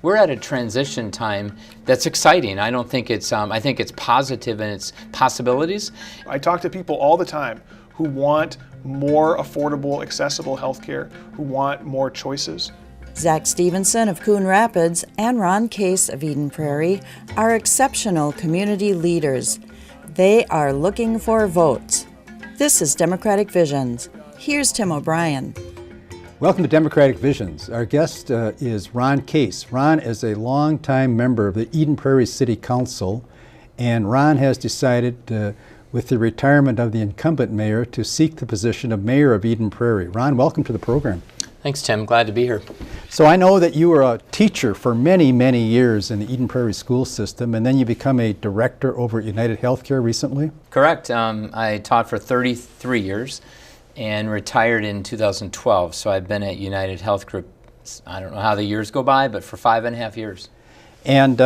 we're at a transition time that's exciting. I don't think it's, I think it's positive in its possibilities. I talk to people all the time who want more affordable, accessible healthcare, who want more choices. Zach Stevenson of Coon Rapids and Ron Case of Eden Prairie are exceptional community leaders. They are looking for votes. This is Democratic Visions. Here's Tim O'Brien. Welcome to Democratic Visions. Our guest is Ron Case. Ron is a longtime member of the Eden Prairie City Council, and Ron has decided, with the retirement of the incumbent mayor, to seek the position of mayor of Eden Prairie. Ron, welcome to the program. Thanks, Tim. Glad to be here. So I know that you were a teacher for many, many years in the Eden Prairie school system, and then you become a director over at United Healthcare recently? Correct. I taught for 33 years and retired in 2012. So I've been at United Health Group, I don't know how the years go by, but for 5.5 years. And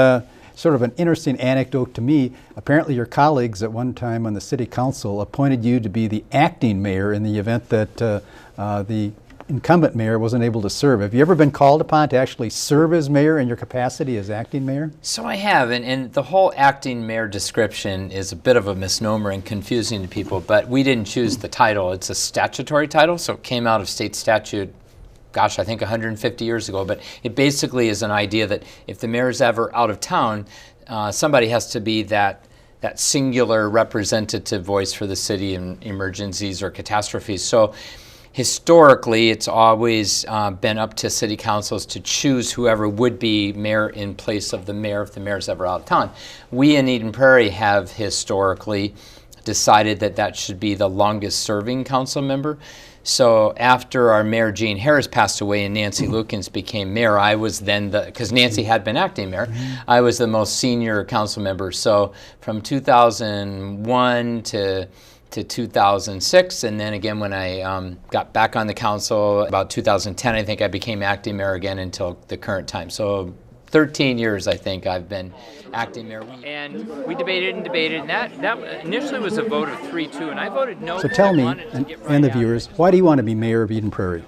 sort of an interesting anecdote to me, apparently your colleagues at one time on the city council appointed you to be the acting mayor in the event that the incumbent mayor wasn't able to serve. Have you ever been called upon to actually serve as mayor in your capacity as acting mayor? So I have, and the whole acting mayor description is a bit of a misnomer and confusing to people, but we didn't choose the title. It's a statutory title, so it came out of state statute, gosh, I think 150 years ago, but it basically is an idea that if the mayor's ever out of town, somebody has to be that singular representative voice for the city in emergencies or catastrophes. So historically, it's always been up to city councils to choose whoever would be mayor in place of the mayor if the mayor's ever out of town. We in Eden Prairie have historically decided that that should be the longest serving council member. So after our mayor Gene Harris passed away and Nancy Lukens became mayor, I was then because Nancy had been acting mayor, I was the most senior council member. So from 2001 to 2006, and then again when I got back on the council about 2010, I think I became acting mayor again until the current time. So 13 years I think I've been acting mayor. And we debated, and that initially was a vote of 3-2, and I voted no. So tell me, and the viewers, why do you want to be mayor of Eden Prairie?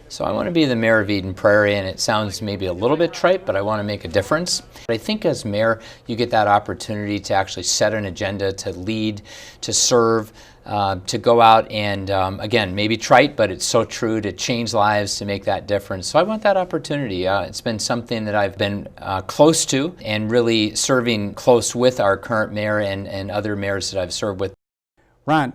So I want to be the mayor of Eden Prairie, and it sounds maybe a little bit trite, but I want to make a difference. I think as mayor, you get that opportunity to actually set an agenda, to lead, to serve, to go out and, again, maybe trite, but it's so true, to change lives, to make that difference. So I want that opportunity. It's been something that I've been close to, and really serving close with our current mayor and other mayors that I've served with. Ron,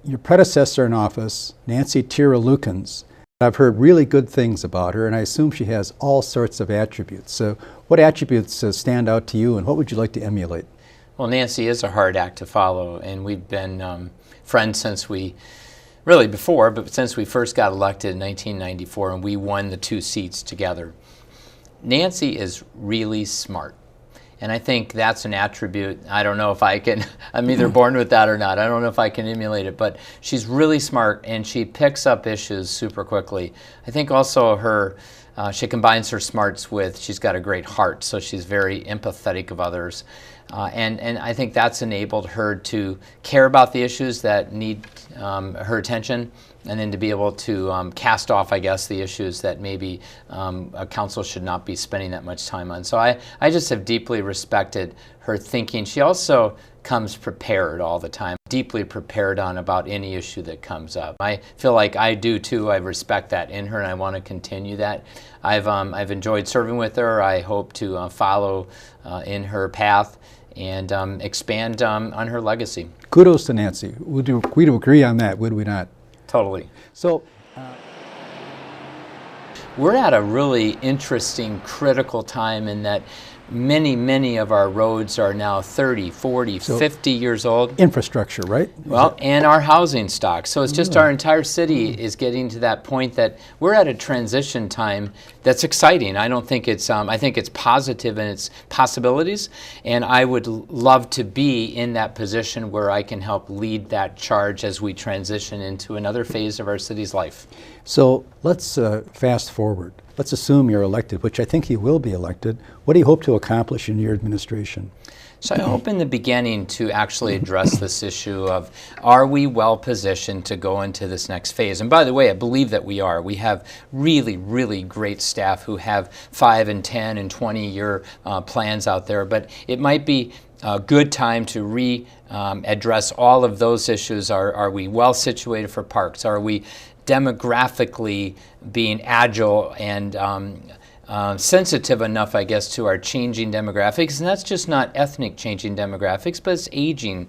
your predecessor in office, Nancy Tira Lukens, I've heard really good things about her, and I assume she has all sorts of attributes. So what attributes stand out to you, and what would you like to emulate? Well, Nancy is a hard act to follow, and we've been friends since really before, but since we first got elected in 1994, and we won the 2 seats together. Nancy is really smart. And I think that's an attribute. I don't know if I can, I'm either born with that or not. I don't know if I can emulate it, but she's really smart and she picks up issues super quickly. I think also she combines her smarts with, she's got a great heart, so she's very empathetic of others. And I think that's enabled her to care about the issues that need her attention, and then to be able to cast off, I guess, the issues that maybe a council should not be spending that much time on. So I just have deeply respected her thinking. She also comes prepared all the time, deeply prepared on about any issue that comes up. I feel like I do too. I respect that in her, and I want to continue that. I've enjoyed serving with her. I hope to follow in her path and expand on her legacy. Kudos to Nancy. We'd agree on that, would we not? Totally. So we're at a really interesting, critical time in that many of our roads are now 30, 40, 50 years old. Infrastructure, right? Well, and our housing stock. So it's just our entire city is getting to that point that we're at a transition time that's exciting. I don't think it's, I think it's positive in its possibilities, and I would love to be in that position where I can help lead that charge as we transition into another phase of our city's life. So let's fast forward. Let's assume you're elected, which I think you will be elected. What do you hope to accomplish in your administration? So I hope in the beginning to actually address this issue of, are we well positioned to go into this next phase? And by the way, I believe that we are. We have really, really great staff who have 5 and 10 and 20-year plans out there, but it might be a good time to address all of those issues. Are we well situated for parks? Are we demographically being agile and sensitive enough, I guess, to our changing demographics? And that's just not ethnic changing demographics, but it's aging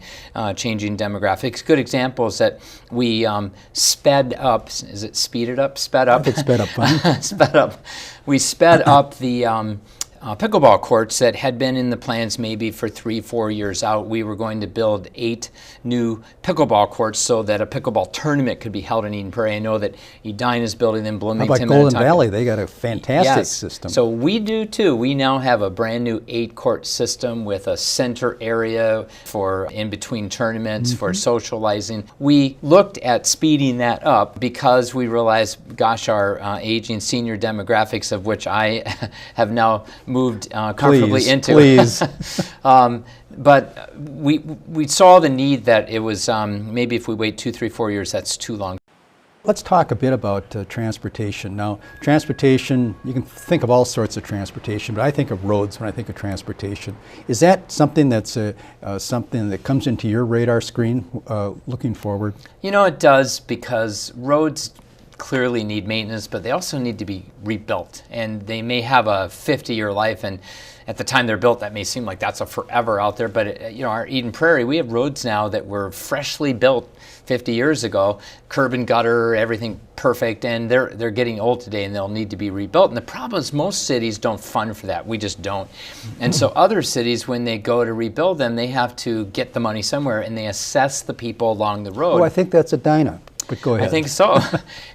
changing demographics. Good example is that we sped up. Is it speeded up? Sped up? It's sped up, fine. Sped up. We sped up the pickleball courts that had been in the plans maybe for 3-4 years out. We were going to build 8 new pickleball courts so that a pickleball tournament could be held in Eden Prairie. I know that Edina is building them, How Bloomington. about Golden Minnetonka. Valley? They got a fantastic Yes. system. So we do too. We now have a brand new 8-court system with a center area for in between tournaments for socializing. We looked at speeding that up because we realized, gosh, our aging senior demographics, of which I have now moved comfortably Please, into. please. But we saw the need that it was maybe if we wait 2, 3, 4 years, that's too long. Let's talk a bit about transportation. Now, transportation, you can think of all sorts of transportation, but I think of roads when I think of transportation. Is that something that's something that comes into your radar screen looking forward? You know, it does, because roads clearly need maintenance, but they also need to be rebuilt. And they may have a 50-year life, and at the time they're built, that may seem like that's a forever out there. But, you know, our Eden Prairie, we have roads now that were freshly built 50 years ago, curb and gutter, everything perfect, and they're getting old today and they'll need to be rebuilt. And the problem is most cities don't fund for that. We just don't. And so other cities, when they go to rebuild them, they have to get the money somewhere, and they assess the people along the road. Oh, I think that's Edina, but go ahead. I think so.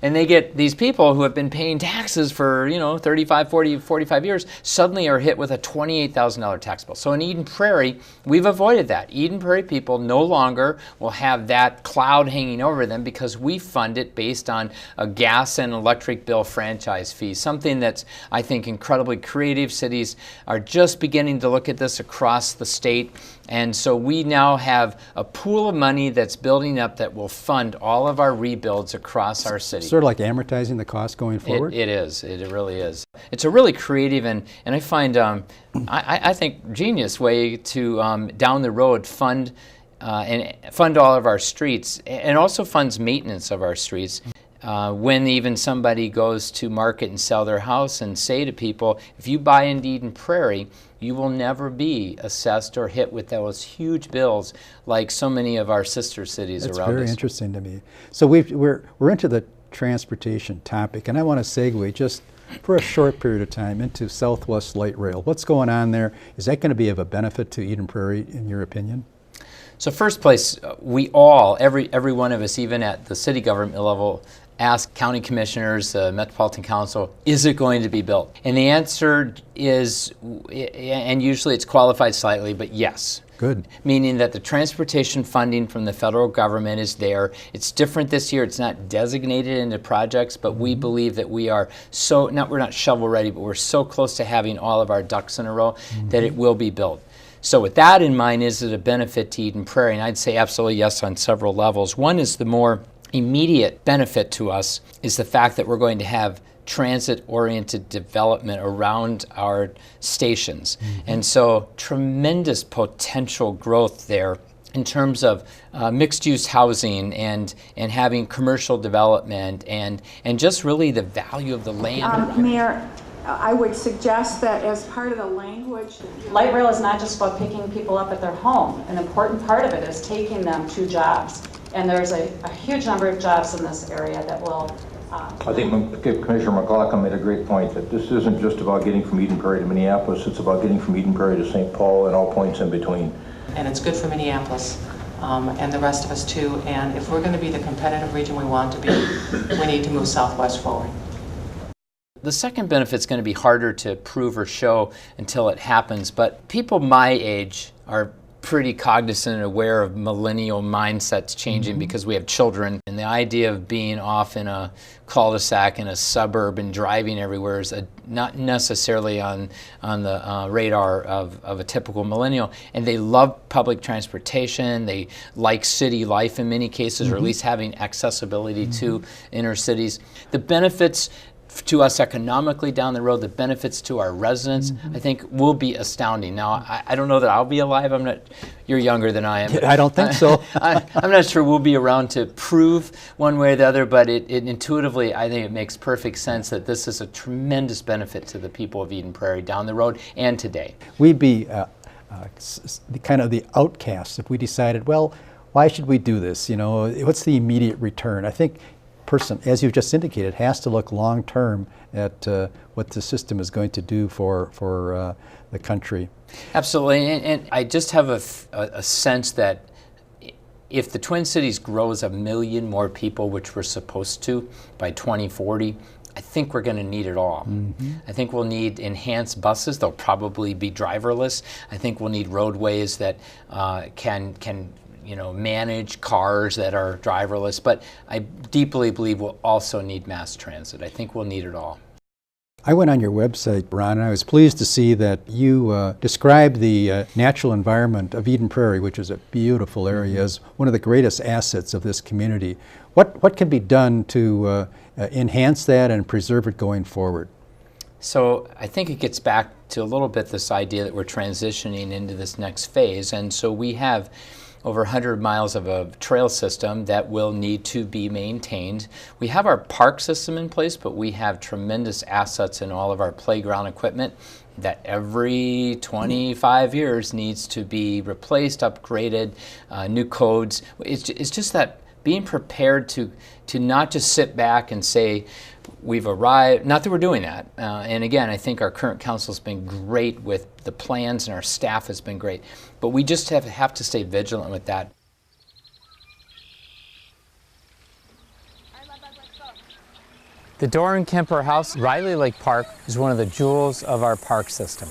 And they get these people who have been paying taxes for, 35, 40, 45 years, suddenly are hit with a $28,000 tax bill. So in Eden Prairie, we've avoided that. Eden Prairie people no longer will have that cloud hanging over them because we fund it based on a gas and electric bill franchise fee, something that's, I think, incredibly creative. Cities are just beginning to look at this across the state. And so we now have a pool of money that's building up that will fund all of our rebuilds across our city. Sort of like amortizing the cost going forward? It is. It really is. It's a really creative and I find, I think, genius way to, down the road, fund all of our streets, and also funds maintenance of our streets. When even somebody goes to market and sell their house and say to people, if you buy into Eden Prairie, you will never be assessed or hit with those huge bills like so many of our sister cities That's around us. very interesting to me. So we're into the transportation topic, and I want to segue just for a short period of time into Southwest Light Rail. What's going on there? Is that going to be of a benefit to Eden Prairie, in your opinion? So first place, we all, every one of us, even at the city government level, ask county commissioners, the Metropolitan Council, is it going to be built? And the answer is, and usually it's qualified slightly, but yes. Good. Meaning that the transportation funding from the federal government is there. It's different this year. It's not designated into projects, but we believe that we are we're not shovel ready, but we're so close to having all of our ducks in a row that it will be built. So with that in mind, is it a benefit to Eden Prairie? And I'd say absolutely yes on several levels. One is the more immediate benefit to us is the fact that we're going to have transit-oriented development around our stations. And so tremendous potential growth there in terms of mixed-use housing and having commercial development and just really the value of the land. Mayor, I would suggest that as part of the language, Light rail is not just about picking people up at their home. An important part of it is taking them to jobs. And there's a huge number of jobs in this area that will... I think Commissioner McLaughlin made a great point that this isn't just about getting from Eden Prairie to Minneapolis, it's about getting from Eden Prairie to St. Paul and all points in between. And it's good for Minneapolis and the rest of us too. And if we're going to be the competitive region we want to be, we need to move Southwest forward. The second benefit is going to be harder to prove or show until it happens, but people my age are pretty cognizant and aware of millennial mindsets changing because we have children. And the idea of being off in a cul-de-sac in a suburb and driving everywhere is not necessarily on the radar of a typical millennial. And they love public transportation. They like city life in many cases, or at least having accessibility to inner cities. The benefits to us economically down the road, the benefits to our residents, I think will be astounding. Now, I don't know that I'll be alive. You're younger than I am. I don't think so. I'm not sure we'll be around to prove one way or the other, but it intuitively, I think it makes perfect sense that this is a tremendous benefit to the people of Eden Prairie down the road and today. We'd be kind of the outcasts if we decided, well, why should we do this? You know, what's the immediate return? I think person, as you've just indicated, has to look long term at what the system is going to do for the country. Absolutely, and I just have a sense that if the Twin Cities grows 1 million more people, which we're supposed to by 2040, I think we're going to need it all. I think we'll need enhanced buses. They'll probably be driverless. I think we'll need roadways that can manage cars that are driverless, but I deeply believe we'll also need mass transit. I think we'll need it all. I went on your website, Ron, and I was pleased to see that you described the natural environment of Eden Prairie, which is a beautiful area, as one of the greatest assets of this community. What can be done to enhance that and preserve it going forward? So I think it gets back to a little bit this idea that we're transitioning into this next phase, and so we have over 100 miles of a trail system that will need to be maintained. We have our park system in place, but we have tremendous assets in all of our playground equipment that every 25 years needs to be replaced, upgraded, new codes. It's just that being prepared to not just sit back and say, we've arrived, not that we're doing that. And again, I think our current council's been great with the plans and our staff has been great. But we just have to stay vigilant with that. The Doran Kemper House, Riley Lake Park, is one of the jewels of our park system.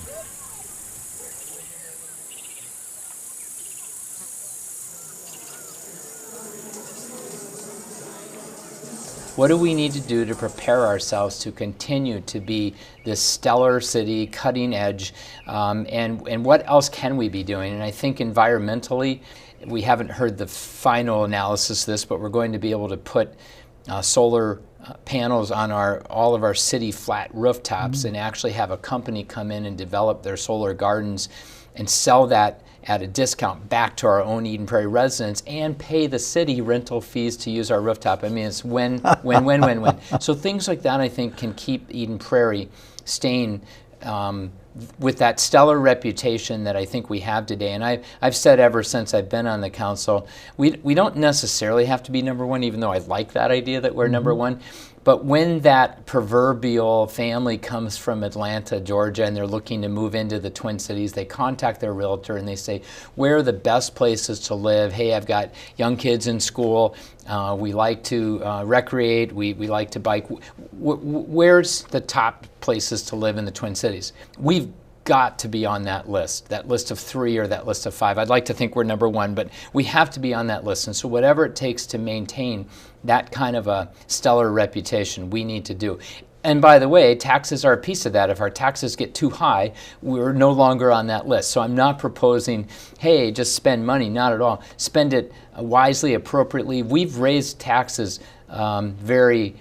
What do we need to do to prepare ourselves to continue to be this stellar city, cutting edge, and what else can we be doing? And I think environmentally, we haven't heard the final analysis of this, but we're going to be able to put solar panels on all of our city flat rooftops and actually have a company come in and develop their solar gardens and sell that at a discount back to our own Eden Prairie residents and pay the city rental fees to use our rooftop. I mean, it's win. So things like that, I think, can keep Eden Prairie staying with that stellar reputation that I think we have today. And I've said ever since I've been on the council, we don't necessarily have to be number one, even though I like that idea that we're number one. But when that proverbial family comes from Atlanta, Georgia, and they're looking to move into the Twin Cities, they contact their realtor and they say, where are the best places to live? Hey, I've got young kids in school. We like to recreate. We like to bike. Where's the top places to live in the Twin Cities? We've got to be on that list of 3 or that list of 5. I'd like to think we're number one, but we have to be on that list. And so whatever it takes to maintain that kind of a stellar reputation, we need to do. And by the way, taxes are a piece of that. If our taxes get too high, we're no longer on that list. So I'm not proposing, hey, just spend money. Not at all. Spend it wisely, appropriately. We've raised taxes very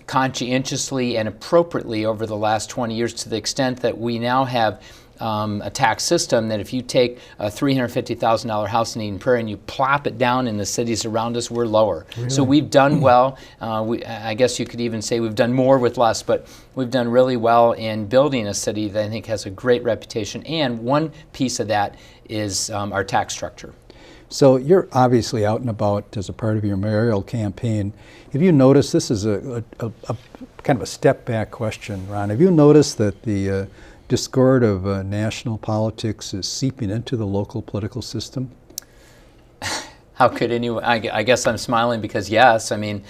conscientiously and appropriately over the last 20 years, to the extent that we now have a tax system that if you take a $350,000 house in Eden Prairie and you plop it down in the cities around us, we're lower. Really? So we've done well. I guess you could even say we've done more with less, but we've done really well in building a city that I think has a great reputation. And one piece of that is our tax structure. So you're obviously out and about as a part of your mayoral campaign. Have you noticed, this is a kind of a step back question, Ron, have you noticed that the discord of national politics is seeping into the local political system? How could anyone? I guess I'm smiling because yes. I mean,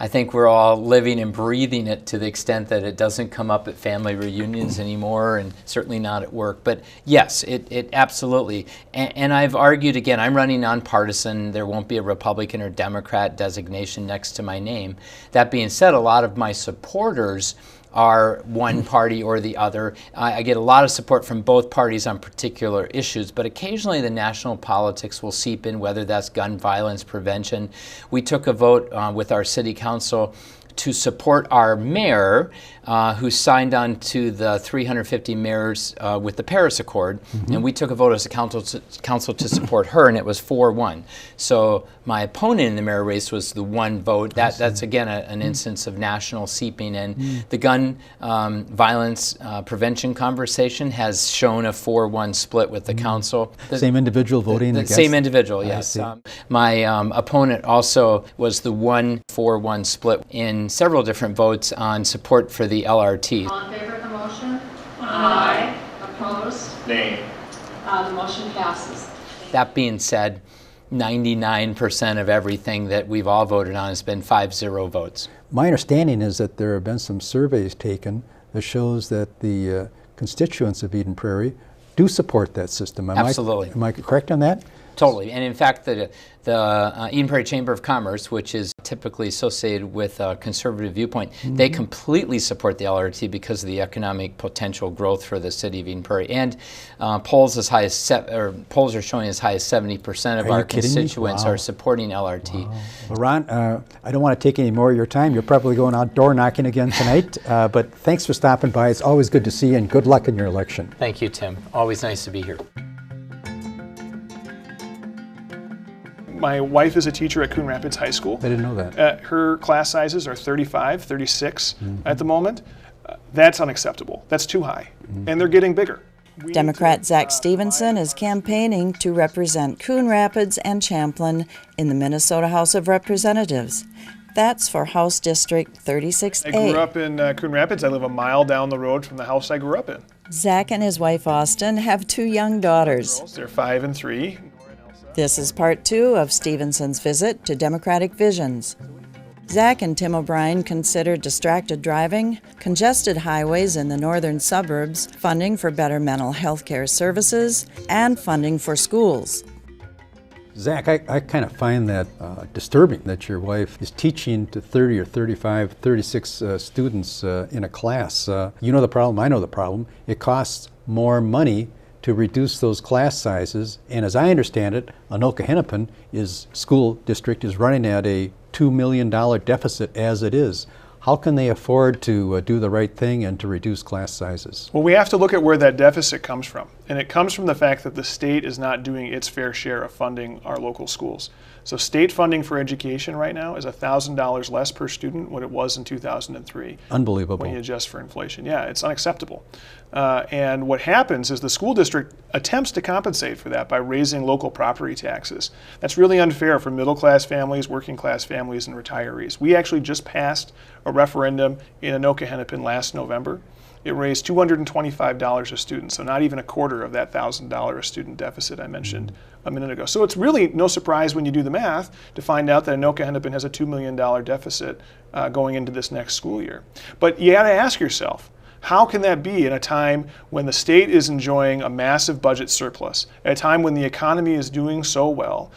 I think we're all living and breathing it to the extent that it doesn't come up at family reunions anymore, and certainly not at work. But yes, it absolutely. And I've argued, again, I'm running nonpartisan. There won't be a Republican or Democrat designation next to my name. That being said, a lot of my supporters are one party or the other. I get a lot of support from both parties on particular issues, but occasionally the national politics will seep in, whether that's gun violence prevention. We took a vote with our city council to support our mayor, who signed on to the 350 mayors with the Paris Accord, and we took a vote as a council to support her, and it was 4-1. So my opponent in the mayor race was the one vote. That's again an instance of national seeping in. The gun violence prevention conversation has shown a 4-1 split with the council. Same individual voting against? Same individual, yes. My opponent also was the 1-4-1 split in several different votes on support for the LRT. All in favor of the motion? Aye. Opposed? Nay. The motion passes. That being said, 99% of everything that we've all voted on has been 5-0 votes. My understanding is that there have been some surveys taken that shows that the constituents of Eden Prairie do support that system. Absolutely. Am I correct on that? Totally. And in fact, the Eden Prairie Chamber of Commerce, which is typically associated with a conservative viewpoint, they completely support the LRT because of the economic potential growth for the city of Eden Prairie. And polls are showing as high as 70% of our constituents are supporting LRT. Wow. Well, Ron, I don't want to take any more of your time. You're probably going out door knocking again tonight. But thanks for stopping by. It's always good to see you, and good luck in your election. Thank you, Tim. Always nice to be here. My wife is a teacher at Coon Rapids High School. I didn't know that. Her class sizes are 35, 36 at the moment. That's unacceptable. That's too high. And they're getting bigger. Democrat Zach Stevenson is campaigning to represent Coon Rapids and Champlin in the Minnesota House of Representatives. That's for House District 36A. I grew up in Coon Rapids. I live a mile down the road from the house I grew up in. Zach and his wife Austin have 2 young daughters. They're 5 and 3. This is part 2 of Stevenson's visit to Democratic Visions. Zach and Tim O'Brien considered distracted driving, congested highways in the northern suburbs, funding for better mental health care services, and funding for schools. Zach, I kind of find that disturbing that your wife is teaching to 30 or 35, 36 students in a class. You know the problem, I know the problem. It costs more money to reduce those class sizes, and as I understand it, Anoka Hennepin school district is running at a $2 million deficit as it is. How can they afford to do the right thing and to reduce class sizes? Well, we have to look at where that deficit comes from. And it comes from the fact that the state is not doing its fair share of funding our local schools. So state funding for education right now is $1,000 less per student what it was in 2003. Unbelievable. When you adjust for inflation. Yeah, it's unacceptable. And what happens is the school district attempts to compensate for that by raising local property taxes. That's really unfair for middle class families, working class families, and retirees. We actually just passed a referendum in Anoka Hennepin last November. It raised $225 a student, so not even a quarter of that $1,000 a student deficit I mentioned a minute ago. So it's really no surprise when you do the math to find out that Anoka Hennepin has a $2 million deficit going into this next school year. But you got to ask yourself, how can that be in a time when the state is enjoying a massive budget surplus, at a time when the economy is doing so well,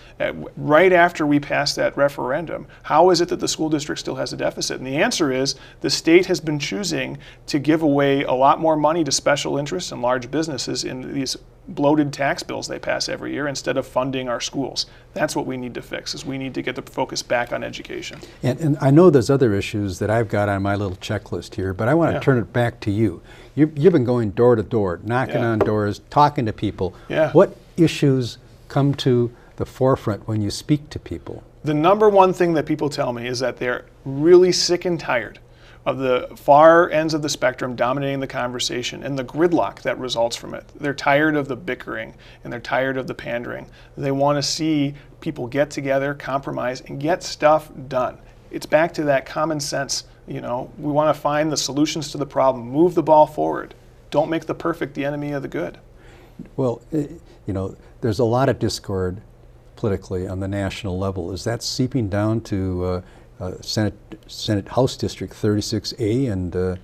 right after we passed that referendum? How is it that the school district still has a deficit? And the answer is the state has been choosing to give away a lot more money to special interests and large businesses in these bloated tax bills they pass every year instead of funding our schools. That's what we need to fix, is we need to get the focus back on education. And I know there's other issues that I've got on my little checklist here, but I want to turn it back to you. You've been going door to door, knocking on doors, talking to people. What issues come to the forefront when you speak to people? The number one thing that people tell me is that they're really sick and tired of the far ends of the spectrum dominating the conversation and the gridlock that results from it. They're tired of the bickering and they're tired of the pandering. They want to see people get together, compromise, and get stuff done. It's back to that common sense. You know, we want to find the solutions to the problem, move the ball forward. Don't make the perfect the enemy of the good. Well, you know, there's a lot of discord politically on the national level. Is that seeping down to Senate House District 36A and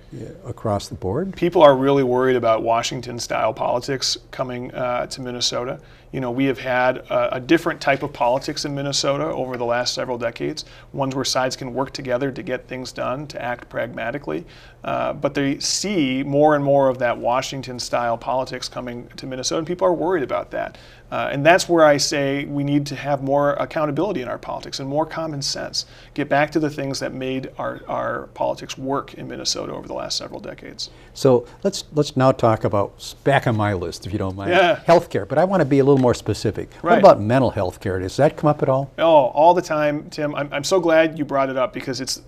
across the board? People are really worried about Washington-style politics coming to Minnesota. You know, we have had a different type of politics in Minnesota over the last several decades, ones where sides can work together to get things done, to act pragmatically. But they see more and more of that Washington-style politics coming to Minnesota, and people are worried about that. And that's where I say we need to have more accountability in our politics and more common sense. Get back to the things that made our politics work in Minnesota over the last several decades. So let's now talk about, back on my list, if you don't mind, Yeah. healthcare. But I want to be a little more specific. Right. What about mental health care? Does that come up at all? Oh, all the time, Tim. I'm so glad you brought it up because it's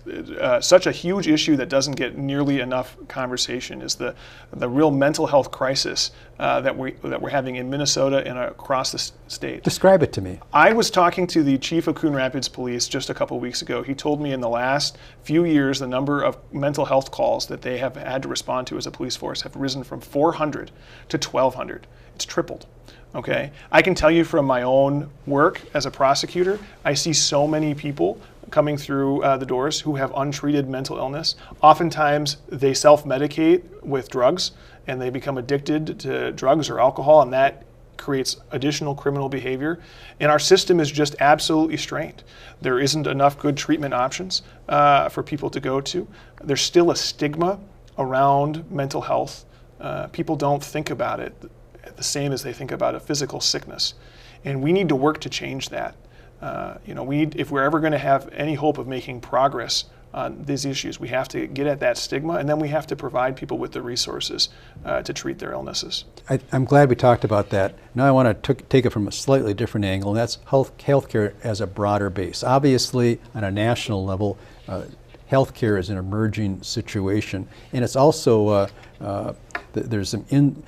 such a huge issue that doesn't get nearly enough conversation. Is the real mental health crisis that we're having in Minnesota and across the state. Describe it to me. I was talking to the chief of Coon Rapids Police just a couple weeks ago. He told me in the last few years the number of mental health calls that they have had to respond to as a police force have risen from 400 to 1,200. It's tripled. Okay, I can tell you from my own work as a prosecutor, I see so many people coming through the doors who have untreated mental illness. Oftentimes they self-medicate with drugs and they become addicted to drugs or alcohol, and that creates additional criminal behavior. And our system is just absolutely strained. There isn't enough good treatment options for people to go to. There's still a stigma around mental health. People don't think about it the same as they think about a physical sickness. And we need to work to change that. If we're ever going to have any hope of making progress on these issues, we have to get at that stigma, and then we have to provide people with the resources to treat their illnesses. I'm glad we talked about that. Now I want to take it from a slightly different angle, and that's healthcare as a broader base. Obviously, on a national level, healthcare is an emerging situation, and it's also there's some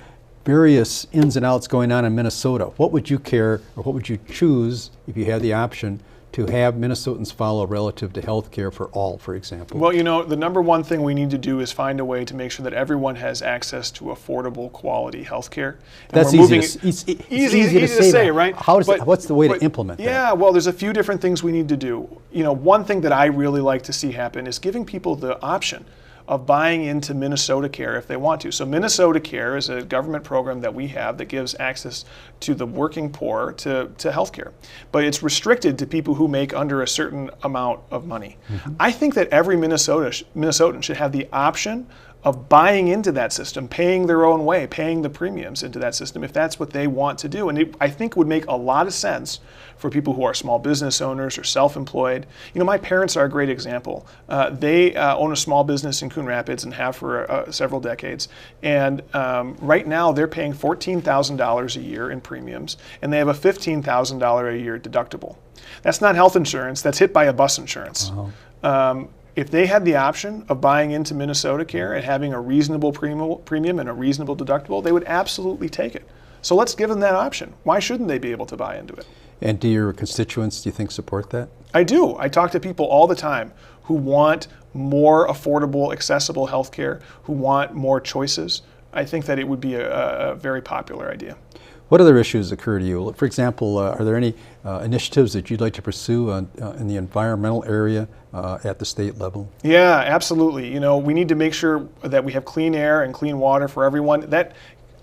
various ins and outs going on in Minnesota. What would you care, or what would you choose if you had the option to have Minnesotans follow relative to health care for all, for example? Well, the number one thing we need to do is find a way to make sure that everyone has access to affordable, quality health care. That's easy to say, right? What's the way to implement that? Yeah, well, there's a few different things we need to do. One thing that I really like to see happen is giving people the option of buying into Minnesota Care if they want to. So Minnesota Care is a government program that we have that gives access to the working poor to health care. But it's restricted to people who make under a certain amount of money. Mm-hmm. I think that every Minnesotan should have the option of buying into that system, paying their own way, paying the premiums into that system if that's what they want to do. And I think would make a lot of sense for people who are small business owners or self-employed. My parents are a great example. They own a small business in Coon Rapids and have for several decades. And right now they're paying $14,000 a year in premiums, and they have a $15,000 a year deductible. That's not health insurance, that's hit by a bus insurance. Uh-huh. If they had the option of buying into Minnesota Care and having a reasonable premium and a reasonable deductible, they would absolutely take it. So let's give them that option. Why shouldn't they be able to buy into it? And do your constituents, do you think, support that? I do. I talk to people all the time who want more affordable, accessible health care, who want more choices. I think that it would be a very popular idea. What other issues occur to you? For example, are there any initiatives that you'd like to pursue in the environmental area at the state level? Yeah, absolutely. We need to make sure that we have clean air and clean water for everyone. That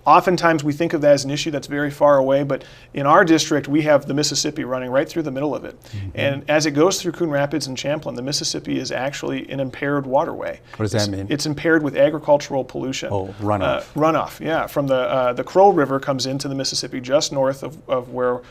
oftentimes we think of that as an issue that's very far away, but in our district we have the Mississippi running right through the middle of it. Mm-hmm. And as it goes through Coon Rapids and Champlin, the Mississippi is actually an impaired waterway. What does that mean? It's impaired with agricultural pollution. Oh, runoff. Runoff, yeah. From the Crow River comes into the Mississippi just north of where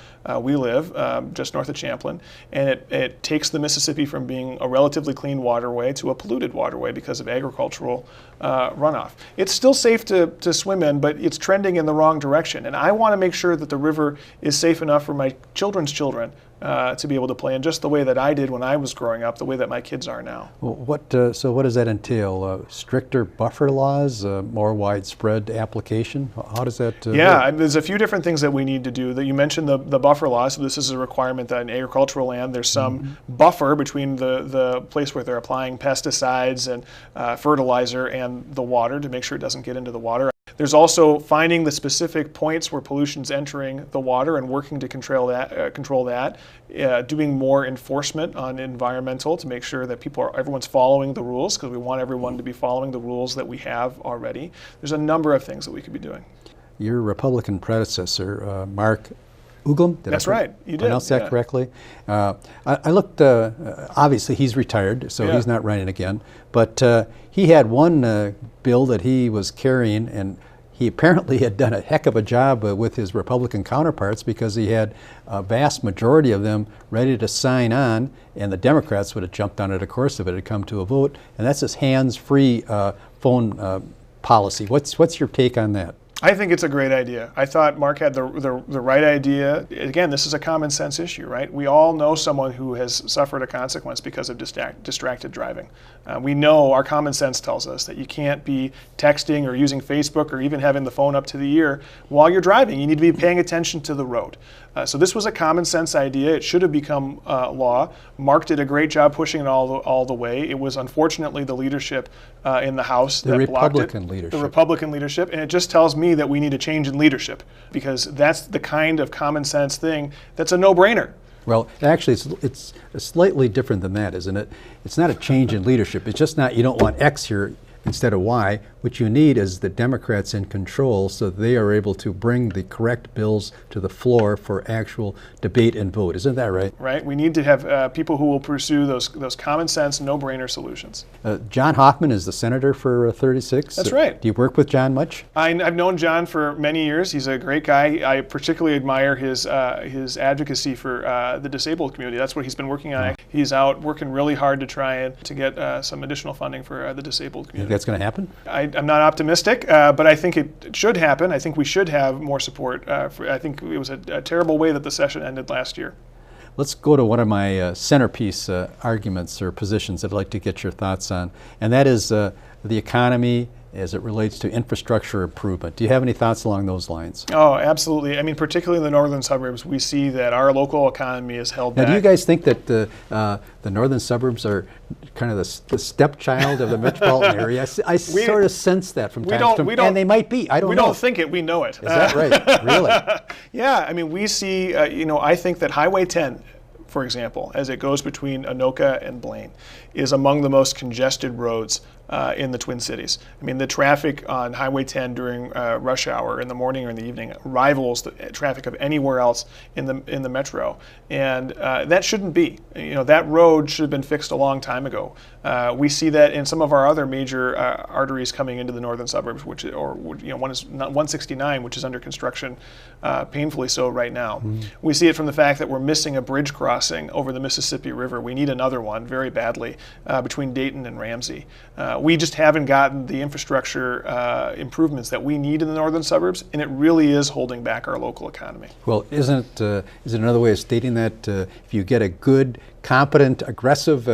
we live, just north of Champlin, and it takes the Mississippi from being a relatively clean waterway to a polluted waterway because of agricultural runoff. It's still safe to swim in, but it's trending in the wrong direction. And I want to make sure that the river is safe enough for my children's children to be able to play in just the way that I did when I was growing up, the way that my kids are now. Well, so what does that entail? Stricter buffer laws, more widespread application? How does that work? There's a few different things that we need to do. That you mentioned the buffer laws. So this is a requirement that in agricultural land there's some buffer between the place where they're applying pesticides and fertilizer and the water to make sure it doesn't get into the water. There's also finding the specific points where pollution's entering the water and working to control that, doing more enforcement on environmental to make sure that everyone's following the rules, because we want everyone to be following the rules that we have already. There's a number of things that we could be doing. Your Republican predecessor, Mark Uglem, That's right. You did. Pronounce that correctly? I looked, obviously he's retired, so he's not running again, but he had one bill that he was carrying, and he apparently had done a heck of a job with his Republican counterparts, because he had a vast majority of them ready to sign on, and the Democrats would have jumped on it, of course, if it had come to a vote, and that's this hands-free phone policy. What's your take on that? I think it's a great idea. I thought Mark had the right idea. Again, this is a common sense issue, right? We all know someone who has suffered a consequence because of distracted driving. We know, our common sense tells us that you can't be texting or using Facebook or even having the phone up to the ear while you're driving. You need to be paying attention to the road. So this was a common sense idea. It should have become law. Mark did a great job pushing it all the way. It was unfortunately the leadership in the House that blocked it. The Republican leadership. And it just tells me that we need a change in leadership, because that's the kind of common sense thing that's a no-brainer. Well, actually, it's slightly different than that, isn't it? It's not a change in leadership. It's just not, you don't want X here instead of Y. What you need is the Democrats in control, so they are able to bring the correct bills to the floor for actual debate and vote. Isn't that right? Right. We need to have people who will pursue those common sense, no-brainer solutions. John Hoffman is the senator for 36. That's right. Do you work with John much? I've known John for many years. He's a great guy. I particularly admire his advocacy for the disabled community. That's what he's been working on. He's out working really hard to try to get some additional funding for the disabled community. You think that's going to happen? I'm not optimistic, but I think it should happen. I think we should have more support. I think it was a terrible way that the session ended last year. Let's go to one of my centerpiece arguments or positions that I'd like to get your thoughts on, and that is the economy as it relates to infrastructure improvement. Do you have any thoughts along those lines? Oh, absolutely. I mean, particularly in the northern suburbs, we see that our local economy is held back. Now, do you guys think that the northern suburbs are kind of the stepchild of the metropolitan area? I sort of sense that from time to time, and they might be. I don't know. We don't think it, we know it. Is that right? Really? Yeah, I mean, we see, I think that Highway 10, for example, as it goes between Anoka and Blaine, is among the most congested roads in the Twin Cities. I mean, the traffic on Highway 10 during rush hour in the morning or in the evening rivals the traffic of anywhere else in the metro, and that shouldn't be. That road should have been fixed a long time ago. We see that in some of our other major arteries coming into the northern suburbs, one is 169, which is under construction, painfully so right now. Mm-hmm. We see it from the fact that we're missing a bridge crossing over the Mississippi River. We need another one very badly between Dayton and Ramsey. We just haven't gotten the infrastructure improvements that we need in the northern suburbs, and it really is holding back our local economy. Well, is it another way of stating that if you get a good, competent, aggressive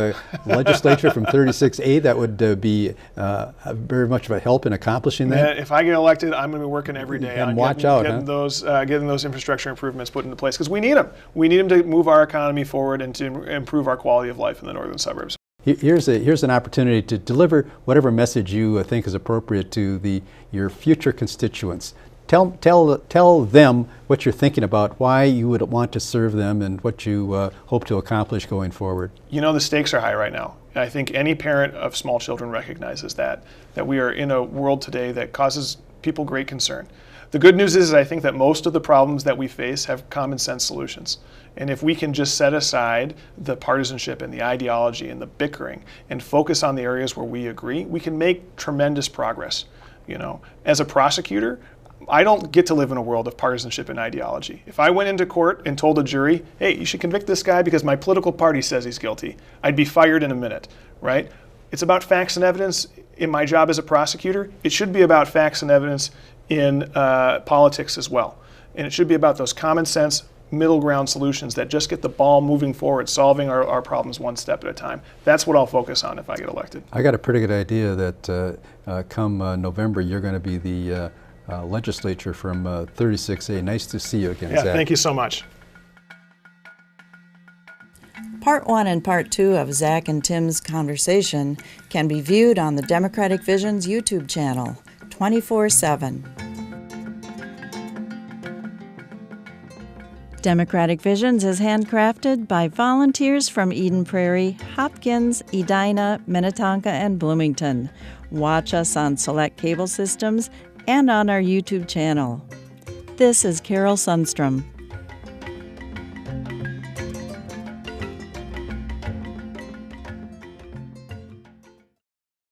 legislature from 36A, that would be very much of a help in accomplishing that? If I get elected, I'm going to be working every day on getting those infrastructure improvements put into place, because we need them. We need them to move our economy forward and to improve our quality of life in the northern suburbs. Here's an opportunity to deliver whatever message you think is appropriate to your future constituents. Tell them what you're thinking about, why you would want to serve them, and what you hope to accomplish going forward. The stakes are high right now. I think any parent of small children recognizes that we are in a world today that causes people great concern. The good news is I think that most of the problems that we face have common sense solutions. And if we can just set aside the partisanship and the ideology and the bickering and focus on the areas where we agree, we can make tremendous progress. As a prosecutor, I don't get to live in a world of partisanship and ideology. If I went into court and told a jury, hey, you should convict this guy because my political party says he's guilty, I'd be fired in a minute, right? It's about facts and evidence in my job as a prosecutor. It should be about facts and evidence in politics as well. And it should be about those common sense, middle ground solutions that just get the ball moving forward, solving our problems one step at a time. That's what I'll focus on if I get elected. I got a pretty good idea that come November, you're going to be the legislature from 36A. Nice to see you again, Yeah, Zach. Thank you so much. Part 1 and Part 2 of Zach and Tim's conversation can be viewed on the Democratic Vision's YouTube channel. 24/7. Democratic Visions is handcrafted by volunteers from Eden Prairie, Hopkins, Edina, Minnetonka, and Bloomington. Watch us on select cable systems and on our YouTube channel. This is Carol Sundstrom.